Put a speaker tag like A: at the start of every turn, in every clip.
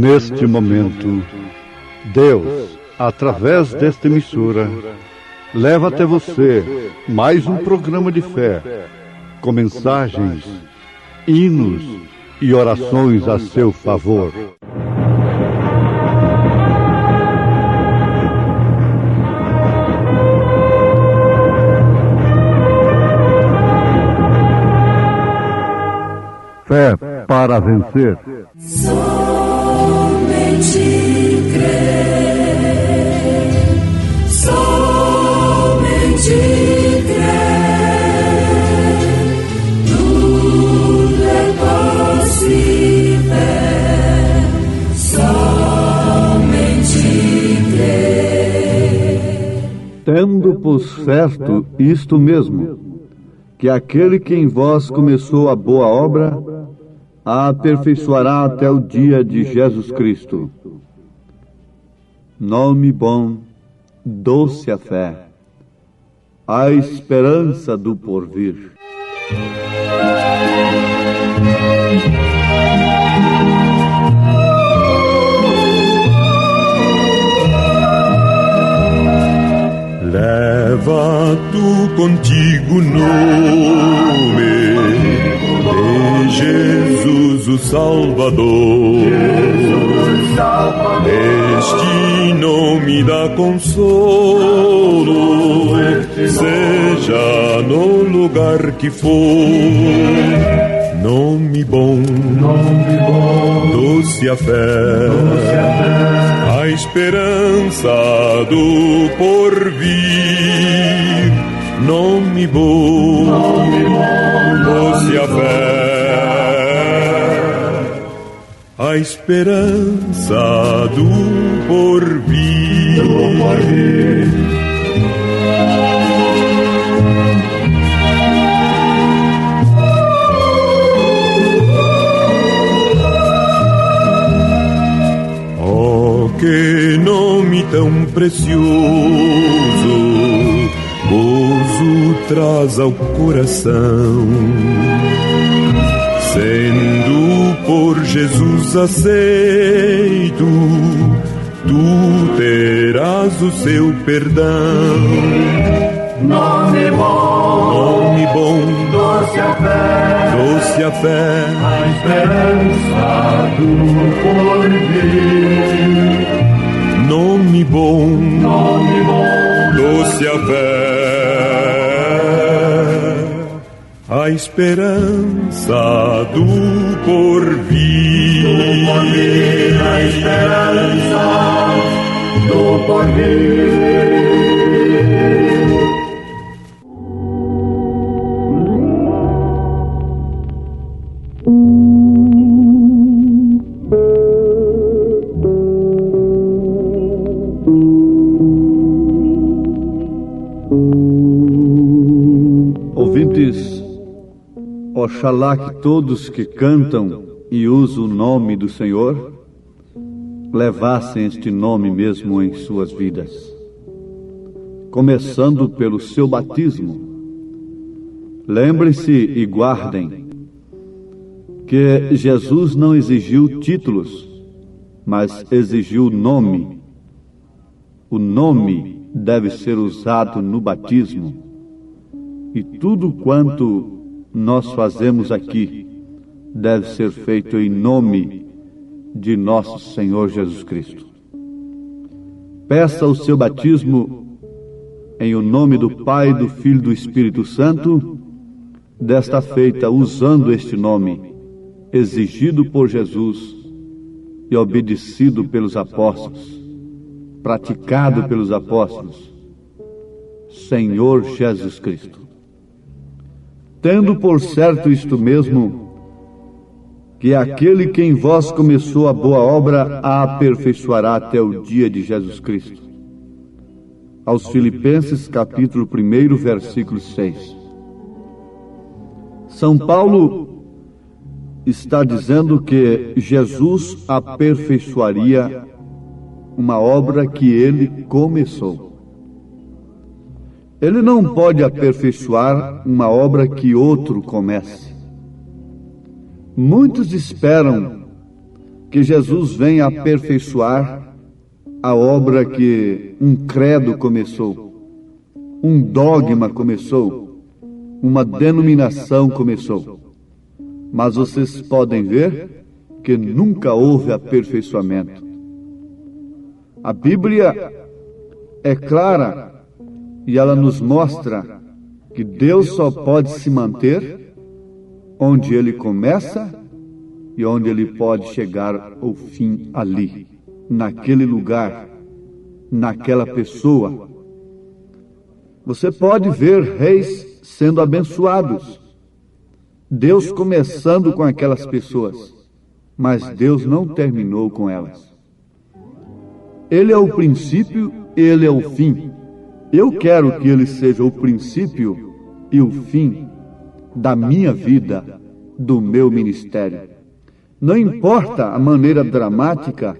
A: Neste momento, Deus, através desta emissora, leva até você mais um programa de fé, com mensagens, hinos e orações a seu favor. Fé para vencer.
B: Somente crer, somente crer, tudo é possível, somente crer.
A: Tendo por certo isto mesmo, que aquele que em vós começou a boa obra, a aperfeiçoará até o dia de Jesus Cristo. Nome bom, doce a fé, a esperança do porvir.
C: Leva tu contigo o nome de Jesus o Salvador. Este nome dá consolo, seja no lugar que for. Nome bom, doce a fé, a esperança do porvir. Nome bom, doce a fé, a esperança do porvir. Oh, que nome tão precioso, gozo traz ao coração. Sendo por Jesus aceito, tu terás o seu perdão.
B: Nome bom,
C: doce a fé,
B: a esperança do porvir.
C: Nome bom, doce a fé, a esperança do porvir.
B: A esperança do porvir.
A: Ouvintes, oxalá que todos que cantam e usam o nome do Senhor levassem este nome mesmo em suas vidas, começando pelo seu batismo. Lembrem-se e guardem que Jesus não exigiu títulos, mas exigiu nome. O nome deve ser usado no batismo. E tudo quanto nós fazemos aqui deve ser feito em nome de nosso Senhor Jesus Cristo. Peça o seu batismo em o nome do Pai, do Filho e do Espírito Santo, desta feita usando este nome, exigido por Jesus e obedecido pelos apóstolos, praticado pelos apóstolos, Senhor Jesus Cristo. Tendo por certo isto mesmo, que aquele que em vós começou a boa obra a aperfeiçoará até o dia de Jesus Cristo. Aos Filipenses, capítulo 1, versículo 6. São Paulo está dizendo que Jesus aperfeiçoaria uma obra que ele começou. Ele não pode aperfeiçoar uma obra que outro comece. Muitos esperam que Jesus vem aperfeiçoar a obra que um credo começou, um dogma começou, uma denominação começou. Mas vocês podem ver que nunca houve aperfeiçoamento. A Bíblia é clara e ela nos mostra que Deus só pode se manter onde Ele começa e onde Ele pode chegar ao fim ali, naquele lugar, naquela pessoa. Você pode ver reis sendo abençoados, Deus começando com aquelas pessoas, mas Deus não terminou com elas. Ele é o princípio, Ele é o fim. Eu quero que Ele seja o princípio e o fim da minha vida, do meu ministério. Não importa a maneira drástica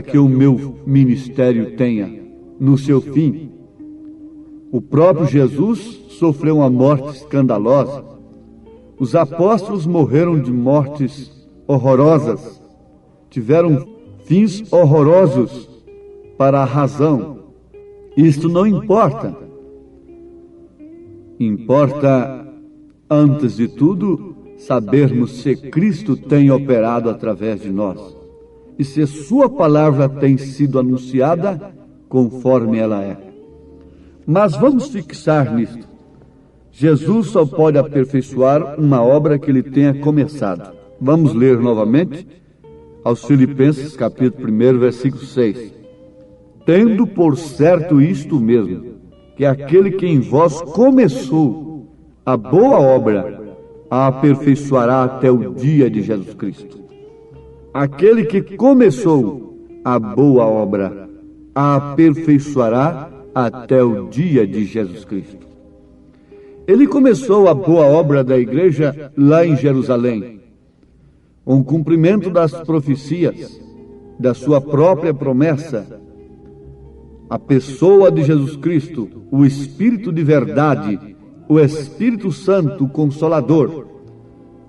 A: que o meu ministério tenha no seu fim. O próprio Jesus sofreu uma morte escandalosa. Os apóstolos morreram de mortes horrorosas, tiveram fins horrorosos para a razão. Isto não importa. Importa, antes de tudo, sabermos se Cristo tem operado através de nós e se sua palavra tem sido anunciada conforme ela é. Mas vamos fixar nisto. Jesus só pode aperfeiçoar uma obra que Ele tenha começado. Vamos ler novamente aos Filipenses, capítulo 1, versículo 6. Tendo por certo isto mesmo, que aquele que em vós começou a boa obra, a aperfeiçoará até o dia de Jesus Cristo. Aquele que começou a boa obra, a aperfeiçoará até o dia de Jesus Cristo. Ele começou a boa obra da igreja lá em Jerusalém, com o cumprimento das profecias, da sua própria promessa, a pessoa de Jesus Cristo, o Espírito de verdade, o Espírito Santo, o Consolador,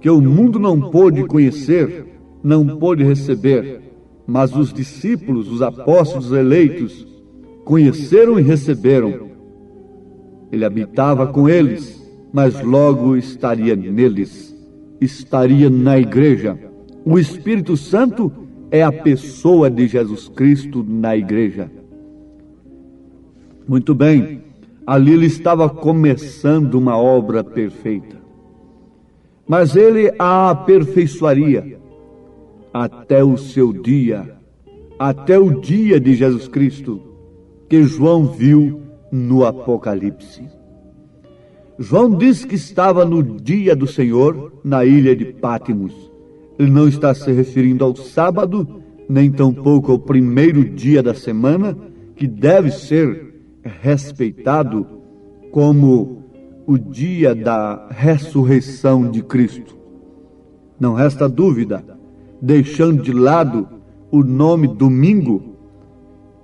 A: que o mundo não pôde conhecer, não pôde receber, mas os discípulos, os apóstolos eleitos, conheceram e receberam. Ele habitava com eles, mas logo estaria neles, estaria na igreja. O Espírito Santo é a pessoa de Jesus Cristo na igreja. Muito bem, ali ele estava começando uma obra perfeita, mas ele a aperfeiçoaria até o seu dia, até o dia de Jesus Cristo, que João viu no Apocalipse. João diz que estava no dia do Senhor na ilha de Pátimos. Ele não está se referindo ao sábado, nem tampouco ao primeiro dia da semana, que deve ser respeitado como o dia da ressurreição de Cristo. Não resta dúvida, deixando de lado o nome domingo,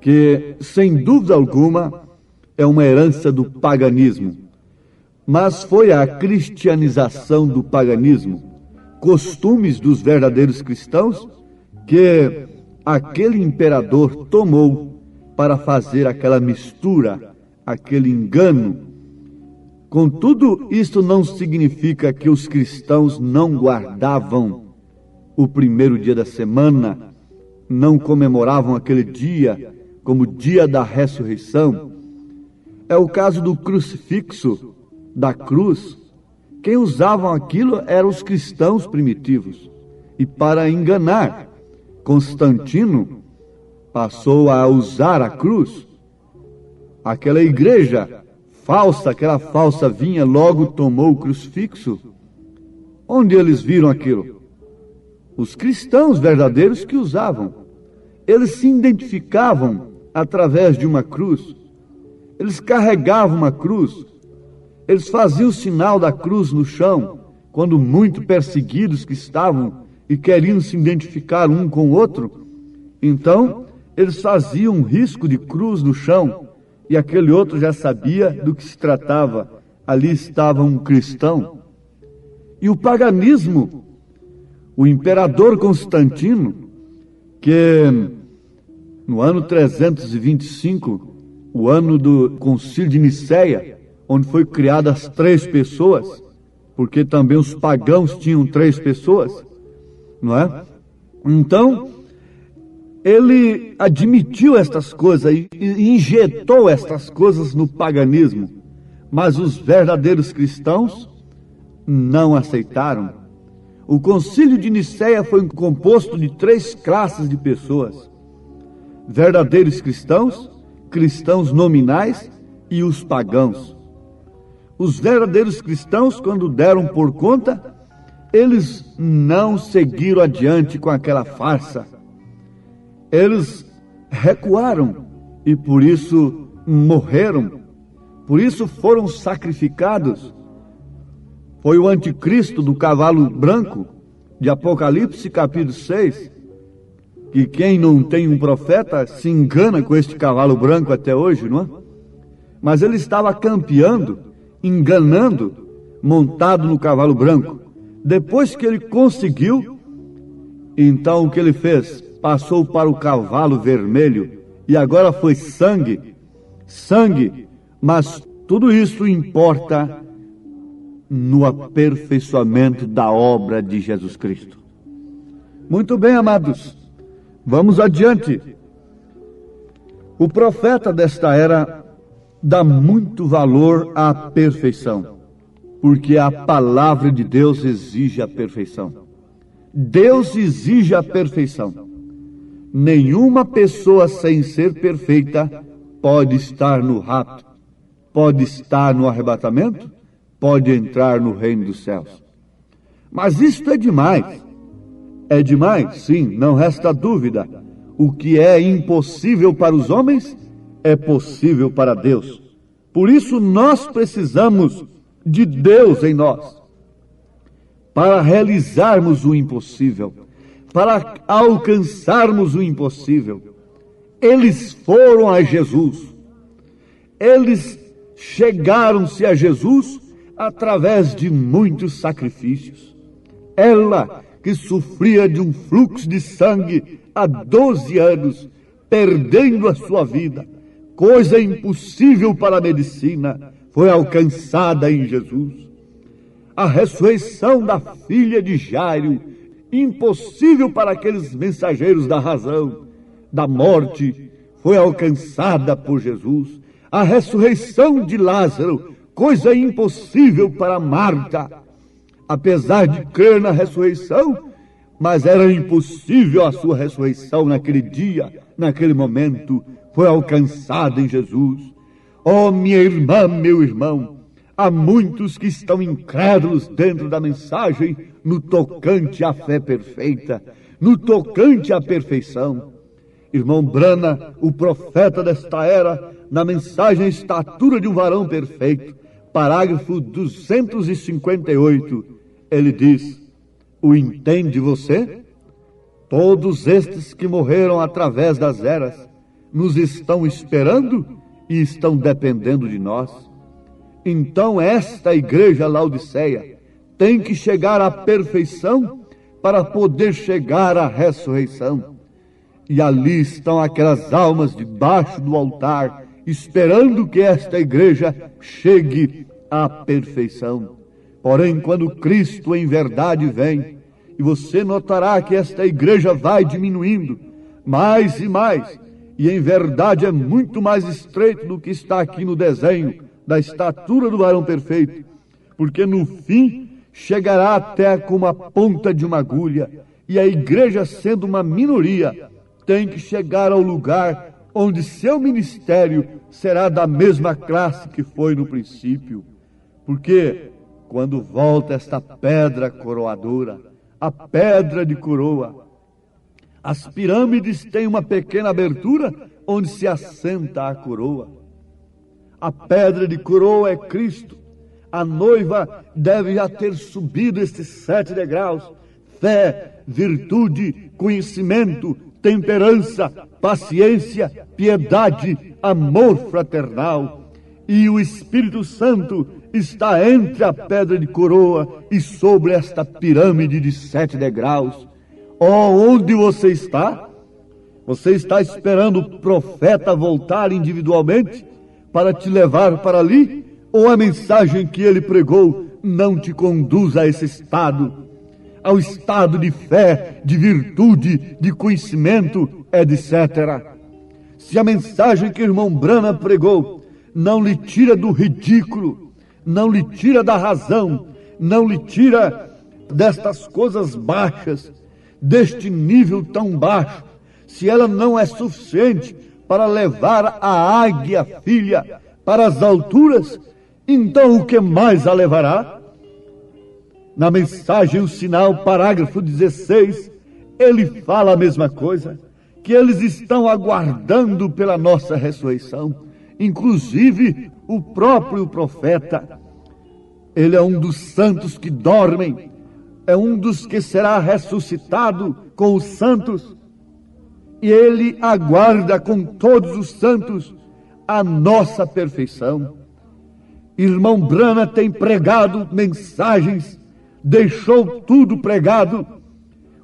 A: que sem dúvida alguma é uma herança do paganismo, mas foi a cristianização do paganismo, costumes dos verdadeiros cristãos, que aquele imperador tomou para fazer aquela mistura, aquele engano. Contudo, isto não significa que os cristãos não guardavam o primeiro dia da semana, não comemoravam aquele dia como dia da ressurreição. É o caso do crucifixo, da cruz. Quem usavam aquilo eram os cristãos primitivos. E para enganar, Constantino passou a usar a cruz. Aquela igreja falsa, aquela falsa vinha, logo tomou o crucifixo. Onde eles viram aquilo? Os cristãos verdadeiros que usavam. Eles se identificavam através de uma cruz. Eles carregavam uma cruz. Eles faziam o sinal da cruz no chão, quando muito perseguidos que estavam e queriam se identificar um com o outro. Então, eles faziam um risco de cruz no chão, e aquele outro já sabia do que se tratava. Ali estava um cristão. E o paganismo O imperador Constantino, que no ano 325, o ano do Concílio de Nicéia, onde foi criadas 3 pessoas, porque também os pagãos tinham 3 pessoas, não é? Então, ele admitiu estas coisas e injetou estas coisas no paganismo, mas os verdadeiros cristãos não aceitaram. O Concílio de Nicéia foi composto de 3 classes de pessoas: verdadeiros cristãos, cristãos nominais e os pagãos. Os verdadeiros cristãos, quando deram por conta, eles não seguiram adiante com aquela farsa. Eles recuaram e por isso morreram, por isso foram sacrificados. Foi o anticristo do cavalo branco, de Apocalipse capítulo 6, que quem não tem um profeta se engana com este cavalo branco até hoje, não é? Mas ele estava campeando, enganando, montado no cavalo branco. Depois que ele conseguiu, então o que ele fez? Passou para o cavalo vermelho e agora foi sangue, mas tudo isso importa no aperfeiçoamento da obra de Jesus Cristo. Muito bem, amados, vamos adiante. O profeta desta era dá muito valor à perfeição, porque a palavra de Deus exige a perfeição. Deus exige a perfeição. Nenhuma pessoa sem ser perfeita pode estar no rapto, pode estar no arrebatamento, pode entrar no reino dos céus. Mas isto é demais. É demais, sim, não resta dúvida. O que é impossível para os homens é possível para Deus. Por isso nós precisamos de Deus em nós, para realizarmos o impossível, para alcançarmos o impossível. Eles foram a Jesus. Eles chegaram-se a Jesus através de muitos sacrifícios. Ela, que sofria de um fluxo de sangue há 12 anos, perdendo a sua vida, coisa impossível para a medicina, foi alcançada em Jesus. A ressurreição da filha de Jairo, impossível para aqueles mensageiros da razão, da morte, foi alcançada por Jesus. A ressurreição de Lázaro, coisa impossível para Marta, apesar de crer na ressurreição, mas era impossível a sua ressurreição naquele dia, naquele momento, foi alcançada em Jesus. Oh, minha irmã, meu irmão, há muitos que estão incrédulos dentro da mensagem no tocante à fé perfeita, no tocante à perfeição. Irmão Brana, o profeta desta era, na mensagem Estatura de um Varão Perfeito, parágrafo 258, ele diz: o entende você? Todos estes que morreram através das eras nos estão esperando e estão dependendo de nós. Então esta igreja Laodiceia tem que chegar à perfeição para poder chegar à ressurreição. E ali estão aquelas almas debaixo do altar, esperando que esta igreja chegue à perfeição. Porém, quando Cristo em verdade vem, e você notará que esta igreja vai diminuindo mais e mais, e em verdade é muito mais estreito do que está aqui no desenho da estatura do varão perfeito, porque no fim chegará até como a ponta de uma agulha, e a igreja, sendo uma minoria, tem que chegar ao lugar onde seu ministério será da mesma classe que foi no princípio. Porque quando volta esta pedra coroadora, a pedra de coroa, as pirâmides têm uma pequena abertura onde se assenta a coroa. A pedra de coroa é Cristo. A noiva deve já ter subido estes 7 degraus: fé, virtude, conhecimento, temperança, paciência, piedade, amor fraternal. E o Espírito Santo está entre a pedra de coroa e sobre esta pirâmide de 7 degraus. Onde você está? Você está esperando o profeta voltar individualmente para te levar para ali? Ou a mensagem que ele pregou não te conduz a esse estado? Ao estado de fé, de virtude, de conhecimento, etc. Se a mensagem que o irmão Branham pregou não lhe tira do ridículo, não lhe tira da razão, não lhe tira destas coisas baixas, deste nível tão baixo, se ela não é suficiente para levar a águia filha para as alturas, então o que mais a levará? Na mensagem, o sinal, parágrafo 16, ele fala a mesma coisa, que eles estão aguardando pela nossa ressurreição. Inclusive, o próprio profeta, ele é um dos santos que dormem, é um dos que será ressuscitado com os santos, e ele aguarda com todos os santos a nossa perfeição. Irmão Branham tem pregado mensagens, deixou tudo pregado.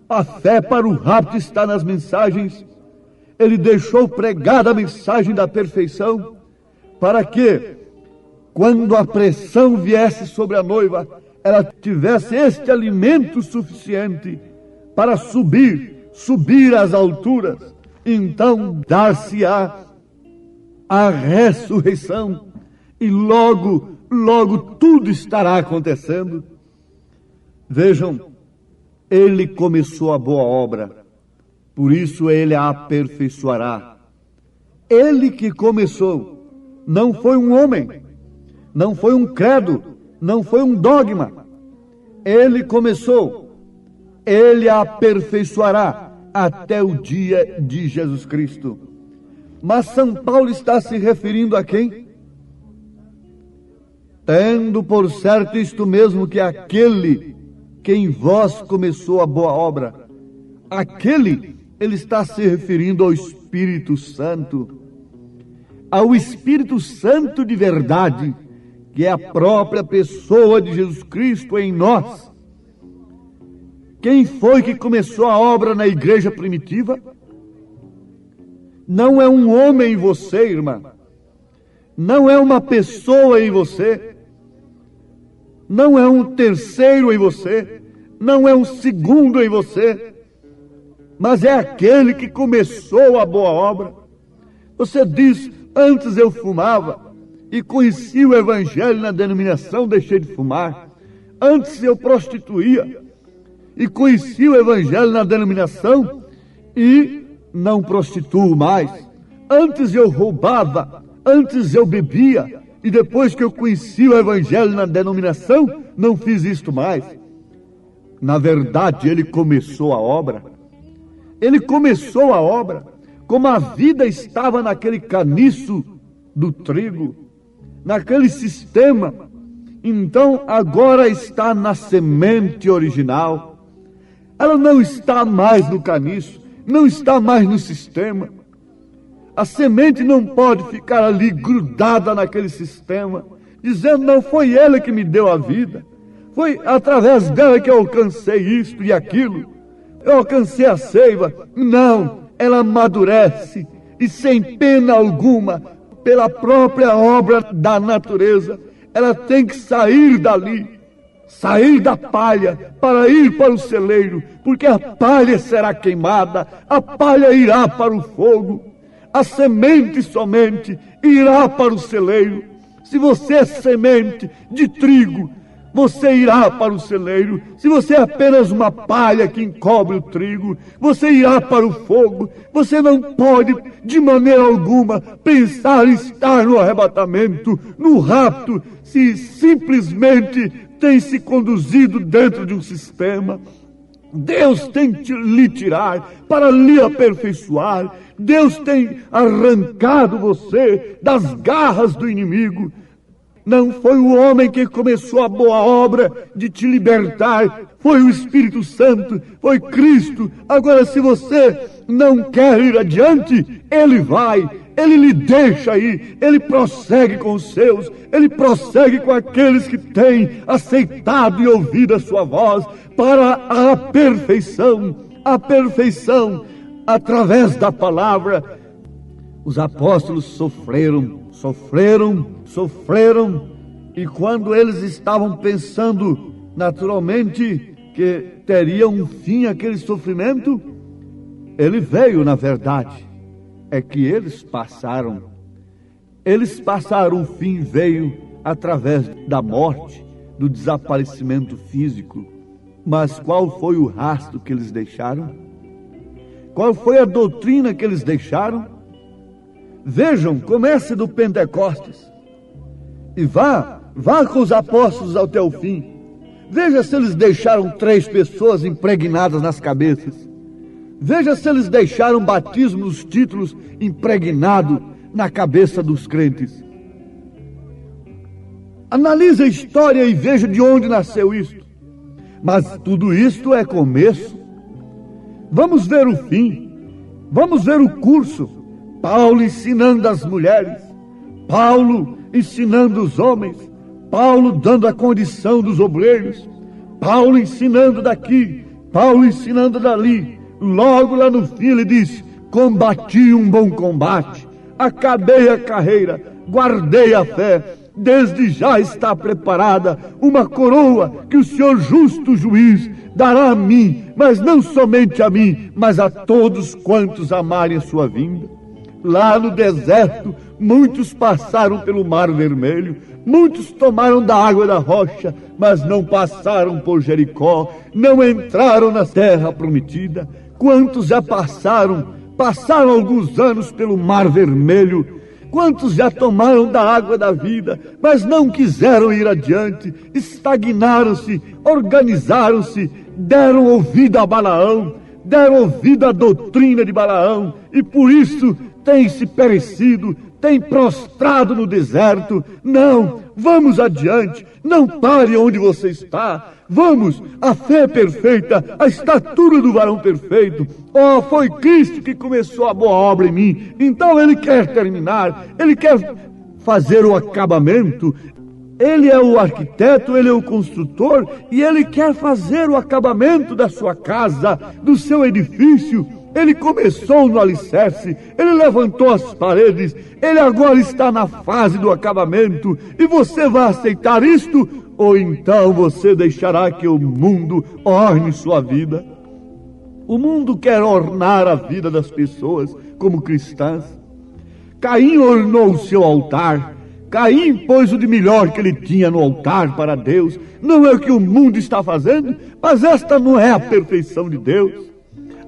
A: A fé para o rapto está nas mensagens. Ele deixou pregada a mensagem da perfeição, para que, quando a pressão viesse sobre a noiva, ela tivesse este alimento suficiente para subir às alturas. Então dar-se-á a ressurreição, e logo tudo estará acontecendo. Vejam, ele começou a boa obra, por isso ele a aperfeiçoará. Ele que começou, não foi um homem, não foi um credo, não foi um dogma. Ele começou, ele a aperfeiçoará até o dia de Jesus Cristo. Mas São Paulo está se referindo a quem? Tendo por certo isto mesmo, que aquele que em vós começou a boa obra, aquele, ele está se referindo ao Espírito Santo, ao Espírito Santo de verdade, que é a própria pessoa de Jesus Cristo em nós. Quem foi que começou a obra na igreja primitiva? Não é um homem em você, irmã. Não é uma pessoa em você. Não é um terceiro em você. Não é um segundo em você. Mas é aquele que começou a boa obra. Você diz, antes eu fumava e conheci o evangelho na denominação, deixei de fumar. Antes eu prostituía e conheci o evangelho na denominação e não prostituo mais. Antes eu roubava, antes eu bebia, e depois que eu conheci o evangelho na denominação, não fiz isto mais. Na verdade, ele começou a obra. Ele começou a obra, como a vida estava naquele caniço do trigo, naquele sistema. Então agora está na semente original. Ela não está mais no caniço, não está mais no sistema. A semente não pode ficar ali grudada naquele sistema, dizendo, não foi ele que me deu a vida, foi através dela que eu alcancei isto e aquilo, eu alcancei a seiva. Não, ela amadurece, e sem pena alguma, pela própria obra da natureza, ela tem que sair dali, sair da palha para ir para o celeiro, porque a palha será queimada, a palha irá para o fogo, a semente somente irá para o celeiro. Se você é semente de trigo, você irá para o celeiro. Se você é apenas uma palha que encobre o trigo, você irá para o fogo. Você não pode, de maneira alguma, pensar em estar no arrebatamento, no rapto, se simplesmente tem se conduzido dentro de um sistema. Deus tem que lhe tirar para lhe aperfeiçoar. Deus tem arrancado você das garras do inimigo. Não foi o homem que começou a boa obra de te libertar, foi o Espírito Santo, foi Cristo. Agora, se você não quer ir adiante, Ele vai. Ele lhe deixa aí, ele prossegue com os seus, ele prossegue com aqueles que têm aceitado e ouvido a sua voz para a perfeição através da palavra. Os apóstolos sofreram, e quando eles estavam pensando naturalmente que teria um fim aquele sofrimento, ele veio, na verdade. É que eles passaram, o fim veio através da morte, do desaparecimento físico. Mas qual foi o rastro que eles deixaram? Qual foi a doutrina que eles deixaram? Vejam, comece do Pentecostes e vá com os apóstolos até o fim. Veja se eles deixaram 3 pessoas impregnadas nas cabeças. Veja se eles deixaram batismo nos títulos impregnado na cabeça dos crentes. Analise a história e veja de onde nasceu isto. Mas tudo isto é começo. Vamos ver o fim. Vamos ver o curso. Paulo ensinando as mulheres. Paulo ensinando os homens. Paulo dando a condição dos obreiros. Paulo ensinando daqui. Paulo ensinando dali. Logo lá no fim ele diz: combati um bom combate, acabei a carreira, guardei a fé, desde já está preparada uma coroa que o Senhor justo juiz dará a mim, mas não somente a mim, mas a todos quantos amarem a sua vinda. Lá no deserto, muitos passaram pelo Mar Vermelho, muitos tomaram da água da rocha, mas não passaram por Jericó, não entraram na terra prometida. Quantos já passaram alguns anos pelo Mar Vermelho? Quantos já tomaram da água da vida, mas não quiseram ir adiante, estagnaram-se, organizaram-se, deram ouvido a Balaão, deram ouvido à doutrina de Balaão, e por isso têm se perecido, têm prostrado no deserto. Não, vamos adiante, não pare onde você está. Vamos, a fé perfeita, a estatura do varão perfeito. Oh, foi Cristo que começou a boa obra em mim, então Ele quer terminar, Ele quer fazer o acabamento. Ele é o arquiteto, Ele é o construtor, e Ele quer fazer o acabamento da sua casa, do seu edifício. Ele começou no alicerce, Ele levantou as paredes, Ele agora está na fase do acabamento, e você vai aceitar isto? Ou então você deixará que o mundo orne sua vida? O mundo quer ornar a vida das pessoas como cristãs. Caim ornou o seu altar. Caim pôs o de melhor que ele tinha no altar para Deus. Não é o que o mundo está fazendo, mas esta não é a perfeição de Deus.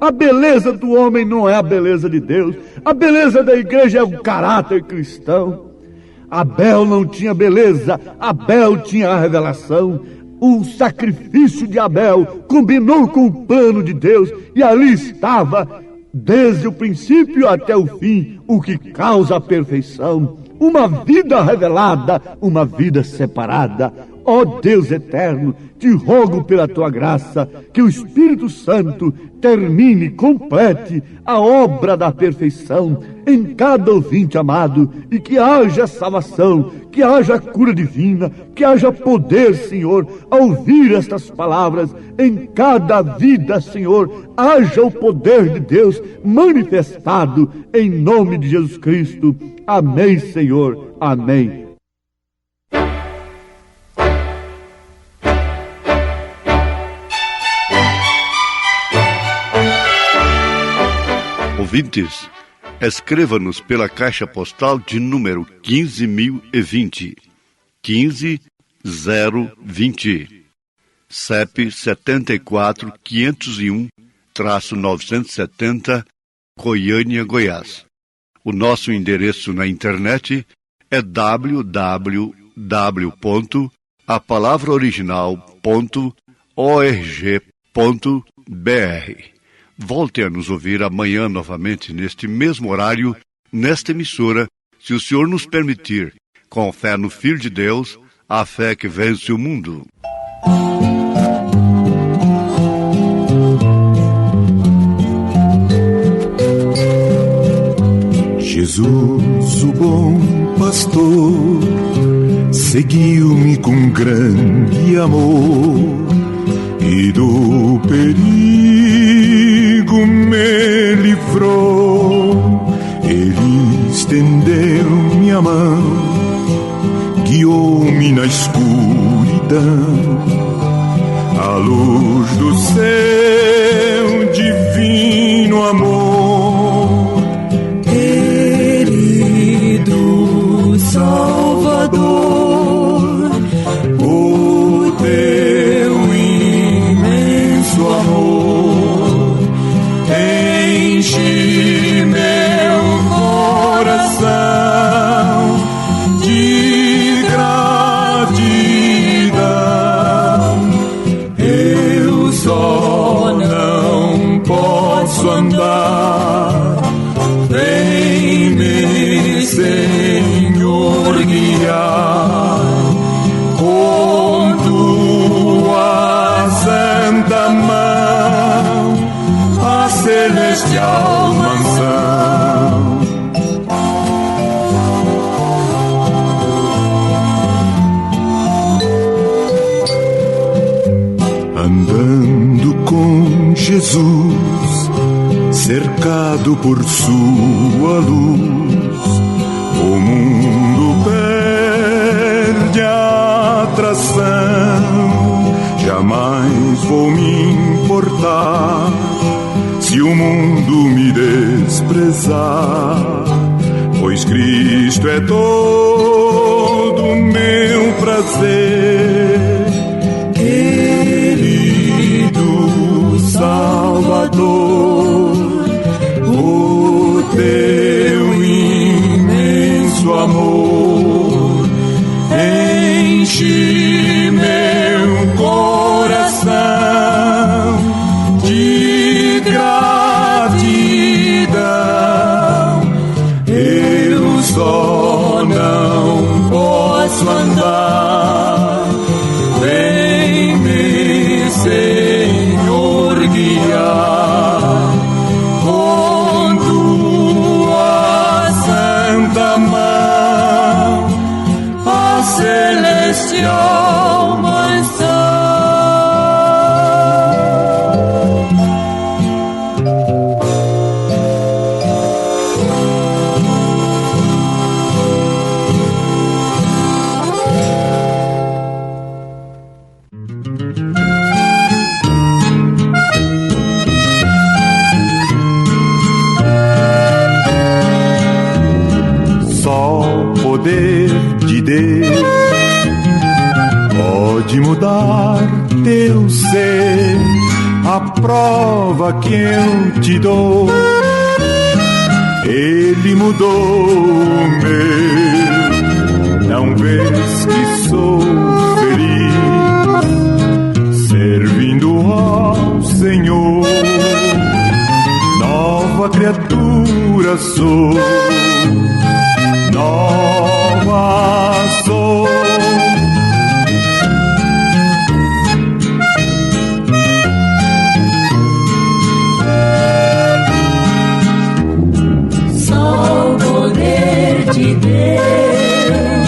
A: A beleza do homem não é a beleza de Deus. A beleza da igreja é o caráter cristão. Abel não tinha beleza, Abel tinha a revelação. O sacrifício de Abel combinou com o plano de Deus, e ali estava, desde o princípio até o fim, o que causa a perfeição. Uma vida revelada, uma vida separada. Ó Deus eterno, te rogo pela tua graça, que o Espírito Santo termine, complete a obra da perfeição em cada ouvinte amado, e que haja salvação, que haja cura divina, que haja poder, Senhor, ao ouvir estas palavras em cada vida, Senhor. Haja o poder de Deus manifestado em nome de Jesus Cristo. Amém, Senhor. Amém.
D: Ouvintes, escreva-nos pela caixa postal de número 15.020, 15020, CEP 74.501-970, Goiânia, Goiás. O nosso endereço na internet é www.apalavraoriginal.org.br. Volte a nos ouvir amanhã novamente, neste mesmo horário, nesta emissora, se o Senhor nos permitir, com fé no Filho de Deus, a fé que vence o mundo.
E: Jesus
C: Jesus, o bom pastor, seguiu-me com grande amor e do perigo me livrou. Ele estendeu-me a mão, guiou-me na escuridão, à luz do seu divino amor. Querido Salvador, o teu imenso amor enche meu coração de gratidão. Eu só não posso andar, vem-me, Senhor, guiar com tua santa mão a celestial mansão. Andando com Jesus, cercado por sua luz, o mundo perde a atração. Jamais vou me importar se o mundo me desprezar, pois Cristo é todo meu prazer. Querido Salvador, o teu imenso amor enche meu coração de gratidão. Eu só não posso andar, vem-me, Senhor, guiar com tua santa mão a celestial mansão. Poder de Deus pode mudar teu ser. A prova que eu te dou, Ele mudou o meu. Não vês que sou feliz servindo ao Senhor. Nova criatura sou, nova sou.
E: Só o poder de Deus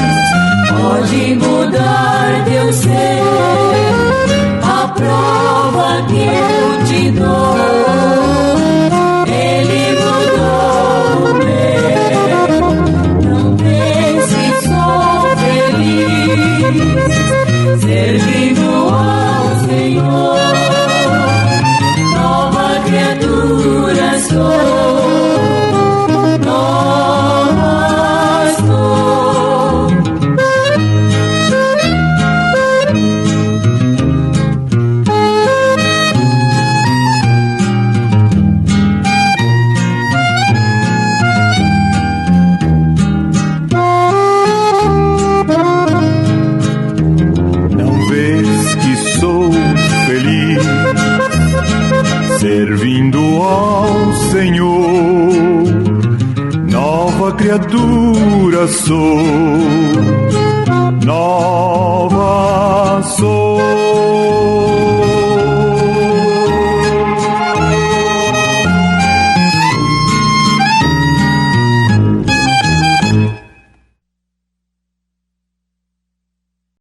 E: pode mudar teu ser. A prova que eu te dou, servindo ao Senhor. Nova criatura sou, nova sou. Servindo ao Senhor, nova criatura sou, nova sou.